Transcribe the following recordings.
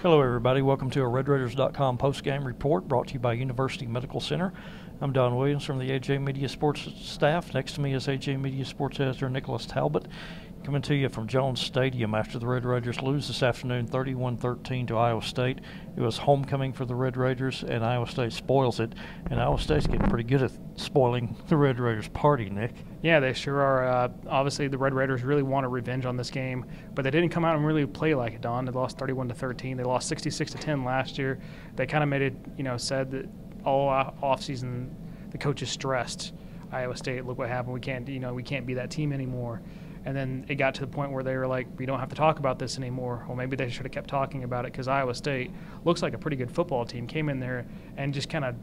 Hello, everybody. Welcome to a RedRaiders.com postgame report brought to you by University Medical Center. I'm Don Williams from the AJ Media Sports staff. Next to me is AJ Media Sports editor Nicholas Talbot, coming to you from Jones Stadium after the Red Raiders lose this afternoon 31-13 to Iowa State. It was homecoming for the Red Raiders, and Iowa State spoils it. And Iowa State's getting pretty good at spoiling the Red Raiders' party, Nick. Yeah, they sure are. Obviously, the Red Raiders really want a renge on this game, but they didn't come out and really play like it, Don. They lost 31-13. They lost 66-10 last year. They kind of made it, said that all offseason the coaches stressed Iowa State. Look what happened. We can't be that team anymore. And then it got to the point where they were like, we don't have to talk about this anymore. Well, maybe they should have kept talking about it, because Iowa State looks like a pretty good football team. Came in there and just kind of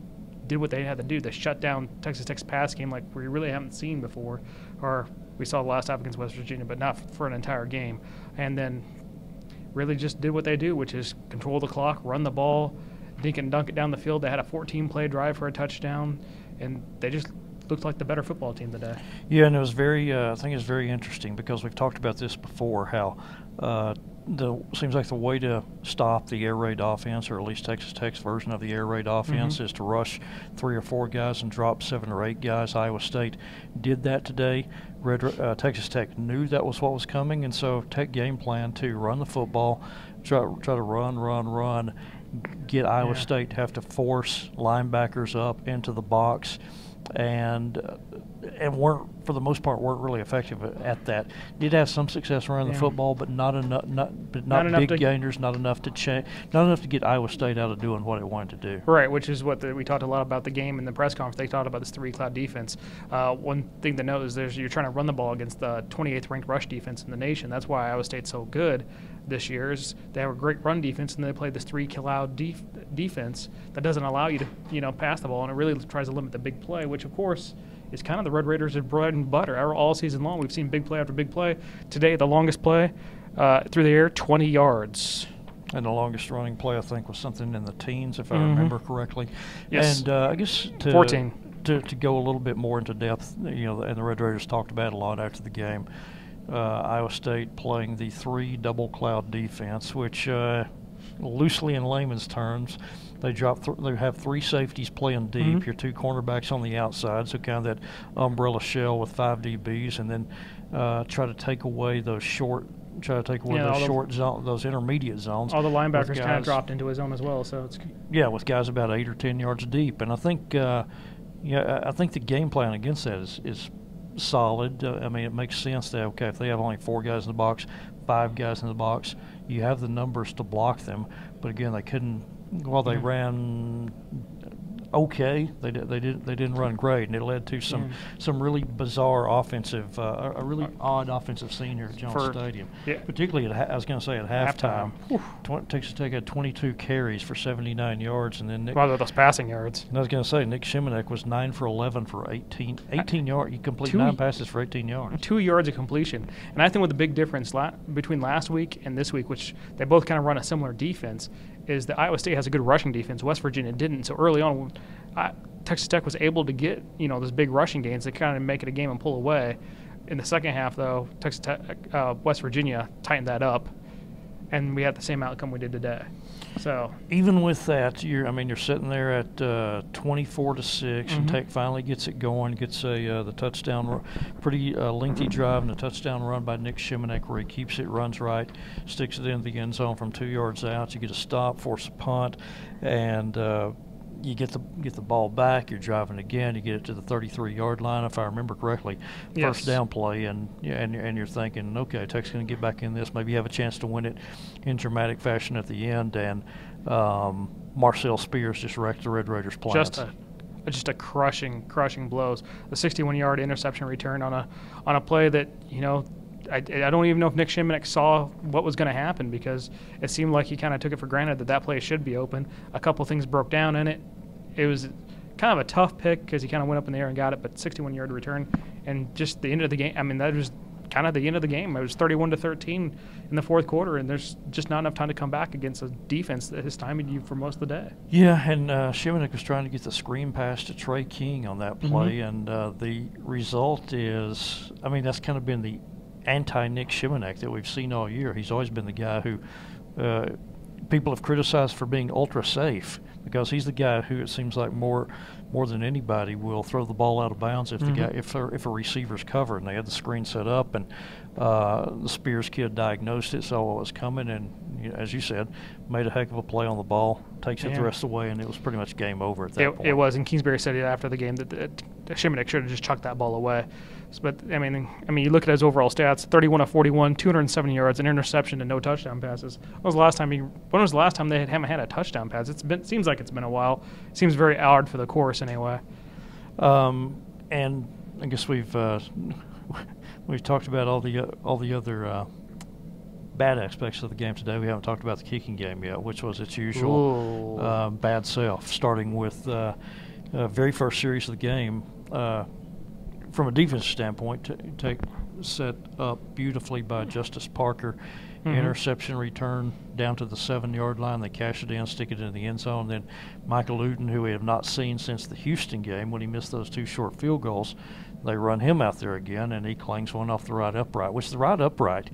did what they had to do. They shut down Texas Tech's pass game like we really haven't seen before. Or we saw the last half against West Virginia, but not for an entire game. And then really just did what they do, which is control the clock, run the ball, dink and dunk it down the field. They had a 14-play drive for a touchdown, and they just looked like the better football team today. Yeah, and it was very, I think it's very interesting because we've talked about this before, how seems like the way to stop the air raid offense, or at least Texas Tech's version of the air raid offense, is to rush 3 or 4 guys and drop 7 or 8 guys. Iowa State did that today. Texas Tech knew that was what was coming, and so Tech game plan to run the football, try to run, get Iowa State to have to force linebackers up into the box, and weren't, for the most part, weren't really effective at that. Did have some success running the football, but not enough. Not big gainers. Not enough to change. Not enough to get Iowa State out of doing what it wanted to do. Right, which is what we talked a lot about the game in the press conference. They talked about this 3-cloud defense. One thing to note is you're trying to run the ball against the 28th ranked rush defense in the nation. That's why Iowa State's so good this year. Is they have a great run defense, and they play this 3-cloud defense that doesn't allow you to pass the ball, and it really tries to limit the big play, which of course is kind of the Red Raiders' bread and butter. All season long, we've seen big play after big play. Today, the longest play through the air, 20 yards. And the longest running play, I think, was something in the teens, if I remember correctly. Yes. And I guess 14. To go a little bit more into depth, and the Red Raiders talked about it a lot after the game. Iowa State playing the 3 double cloud defense, which loosely in layman's terms, they have 3 safeties playing deep, your 2 cornerbacks on the outside, so kind of that umbrella shell with 5 DBs, and then try to take away those short those intermediate zones. All the linebackers kind of dropped into his zone as well, so it's with guys about 8 or 10 yards deep, and I think I think the game plan against that is solid. I mean, it makes sense that if they have only 4 guys in the box, 5 guys in the box, you have the numbers to block them. But again, they couldn't. While they ran okay, they didn't run great, and it led to some really bizarre offensive, a really odd offensive scene here at Jones Stadium. Yeah. Particularly at halftime. Texas Tech had 22 carries for 79 yards, and then those passing yards. And I was going to say Nick Shimanek was 9 for 11 for 18 yards. He completed 9 passes for 18 yards. 2 yards of completion. And I think what the big difference between last week and this week, which they both kind of run a similar defense, is that Iowa State has a good rushing defense. West Virginia didn't. So early on, Texas Tech was able to get those big rushing gains to kind of make it a game and pull away. In the second half, though, West Virginia tightened that up, and we had the same outcome we did today. So even with that, you're sitting there at 24-6, and Tech finally gets it going, gets the touchdown, pretty lengthy drive and a touchdown run by Nick Shimanek where he keeps it, runs right, sticks it into the end zone from 2 yards out. You get a stop, force a punt, and you get the ball back. You're driving again. You get it to the 33-yard line, if I remember correctly. First down play, and you're thinking, okay, Tech's going to get back in this. Maybe have a chance to win it in dramatic fashion at the end. And Marcel Spears just wrecked the Red Raiders' plans. Just a crushing blows. The 61-yard interception return on a play that I don't even know if Nick Shimanek saw what was going to happen, because it seemed like he kind of took it for granted that play should be open. A couple things broke down in it. It was kind of a tough pick because he kind of went up in the air and got it, but 61-yard return. And just the end of the game, that was kind of the end of the game. It was 31-13 in the fourth quarter, and there's just not enough time to come back against a defense that has stymied you for most of the day. Yeah, and Shimanek was trying to get the screen pass to Trey King on that play, and the result is, that's kind of been the anti-Nick Shimanek that we've seen all year. He's always been the guy who people have criticized for being ultra safe because he's the guy who it seems like more than anybody will throw the ball out of bounds if if a receiver's covered. And they had the screen set up, and the Spears kid diagnosed it, saw what was coming, and as you said, made a heck of a play on the ball, takes it the rest of the way, and it was pretty much game over at that point. It was, and Kingsbury said it after the game that Shimonek should have just chucked that ball away. But I mean, you look at his overall stats: 31 of 41, 270 yards, an interception, and no touchdown passes. When was the last time they haven't had a touchdown pass? Seems like it's been a while. It seems very odd for the course anyway. And I guess we've talked about all the other bad aspects of the game today. We haven't talked about the kicking game yet, which was its usual bad self, starting with very first series of the game. From a defensive standpoint, set up beautifully by Justice Parker. Interception return down to the 7-yard line. They cash it in, stick it in the end zone. Then Michael Luton, who we have not seen since the Houston game when he missed those 2 short field goals, they run him out there again, and he clangs one off the right upright, which the right upright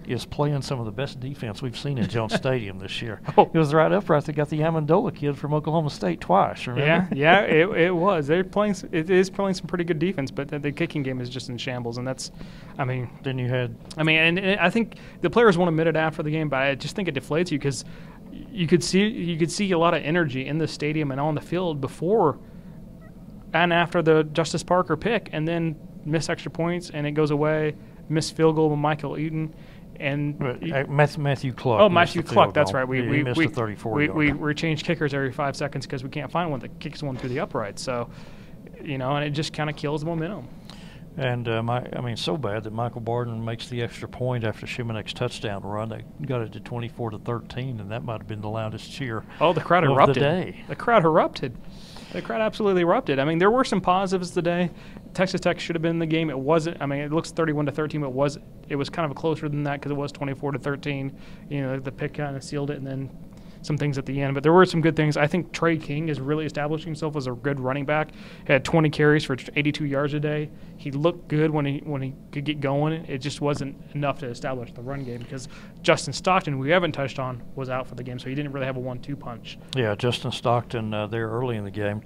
is playing some of the best defense we've seen in Jones Stadium this year. It was the right upright that got the Amendola kid from Oklahoma State twice, remember? Yeah, it was. It is playing some pretty good defense, but the kicking game is just in shambles, and that's, Then you had... and I think the players won't admit it after the game, but I just think it deflates you because you could see a lot of energy in the stadium and on the field before and after the Justice Parker pick, and then miss extra points, and it goes away, miss field goal with Michael Eaton. And Matthew Cluck. Oh, Matthew Cluck. That's right. We missed a 34-yard. We change kickers every 5 seconds because we can't find one that kicks one through the upright. So, and it just kind of kills the momentum. And so bad that Michael Barden makes the extra point after Shimonek's touchdown run. They got it to 24-13, and that might have been the loudest cheer. Oh, the crowd erupted. The day. The crowd erupted. The crowd absolutely erupted. There were some positives today. Texas Tech should have been in the game. It wasn't. It looks 31-13, but it was kind of closer than that because it was 24-13. The pick kind of sealed it, and then some things at the end. But there were some good things. I think Trey King is really establishing himself as a good running back. He had 20 carries for 82 yards a day. He looked good when he could get going. It just wasn't enough to establish the run game because Justin Stockton, who we haven't touched on, was out for the game, so he didn't really have a 1-2 punch. Yeah, Justin Stockton there early in the game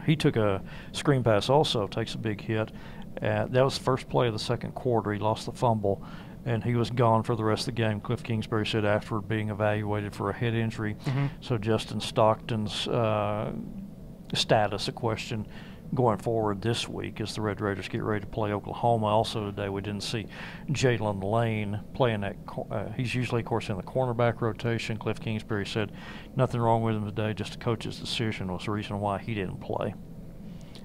he took a screen pass also, takes a big hit. That was the first play of the second quarter. He lost the fumble, and he was gone for the rest of the game. Cliff Kingsbury said afterward being evaluated for a head injury. So Justin Stockton's status a question going forward this week as the Red Raiders get ready to play Oklahoma. Also today we didn't see Jalen Lane playing that. He's usually, of course, in the cornerback rotation. Cliff Kingsbury said nothing wrong with him today, just the coach's decision was the reason why he didn't play.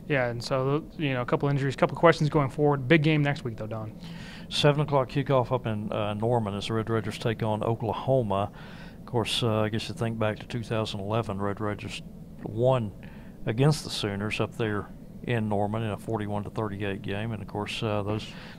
Yeah, and so, a couple injuries, a couple questions going forward. Big game next week, though, Don. 7 o'clock kickoff up in Norman as the Red Raiders take on Oklahoma. Of course, I guess you think back to 2011, Red Raiders won against the Sooners up there in Norman in a 41-38 game, and of course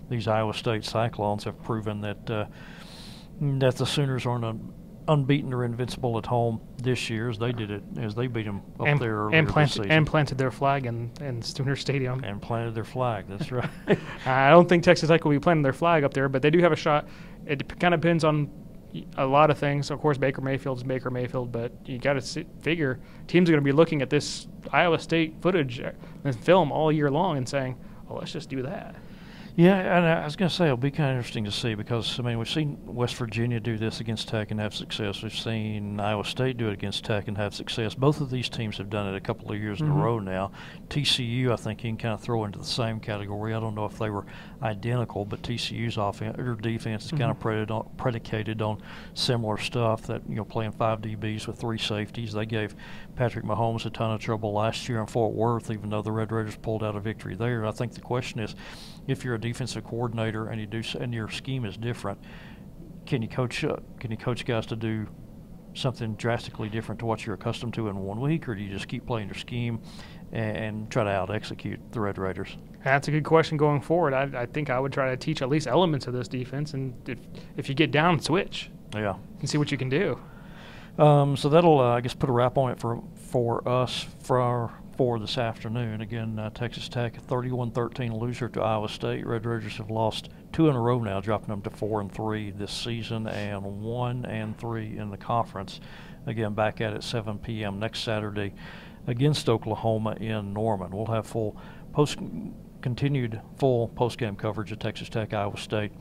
these Iowa State Cyclones have proven that the Sooners aren't unbeaten or invincible at home this year as they did it as they beat them up there earlier this season. And planted their flag in Sooner Stadium. And planted their flag, that's right. I don't think Texas Tech will be planting their flag up there, but they do have a shot. It kind of depends on a lot of things. Of course, Baker Mayfield's Baker Mayfield, but you got to figure teams are going to be looking at this Iowa State footage and film all year long and saying, "Oh, let's just do that." Yeah, and I was going to say it'll be kind of interesting to see because, we've seen West Virginia do this against Tech and have success. We've seen Iowa State do it against Tech and have success. Both of these teams have done it a couple of years in a row now. TCU, I think you can kind of throw into the same category. I don't know if they were identical, but TCU's offense or defense is kind of predicated on similar stuff that, playing 5 DBs with 3 safeties. They gave Patrick Mahomes a ton of trouble last year in Fort Worth, even though the Red Raiders pulled out a victory there. I think the question is, if you're a defensive coordinator and your scheme is different, can you coach guys to do something drastically different to what you're accustomed to in 1 week, or do you just keep playing your scheme and try to out-execute the Red Raiders? That's a good question going forward. I think I would try to teach at least elements of this defense, and if you get down, switch. Yeah. And see what you can do. So that'll, I guess, put a wrap on it for us for this afternoon. Again, Texas Tech, a 31-13 loser to Iowa State. Red Raiders have lost 2 in a row now, dropping them to 4-3 this season and 1-3 in the conference. Again, back at it 7 p.m. next Saturday against Oklahoma in Norman. We'll have continued full post-game coverage of Texas Tech, Iowa State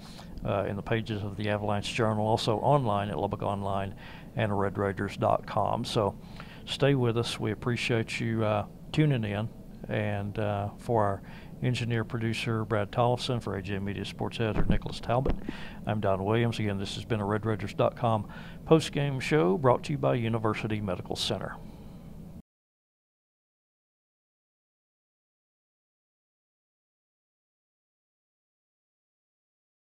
in the pages of the Avalanche-Journal, also online at Lubbock Online and RedRaiders.com. So stay with us. We appreciate you tuning in. And for our engineer, producer, Brad Tollefson, for AJ Media Sports Editor Nicholas Talbot, I'm Don Williams. Again, this has been a RedRaiders.com post-game show brought to you by University Medical Center.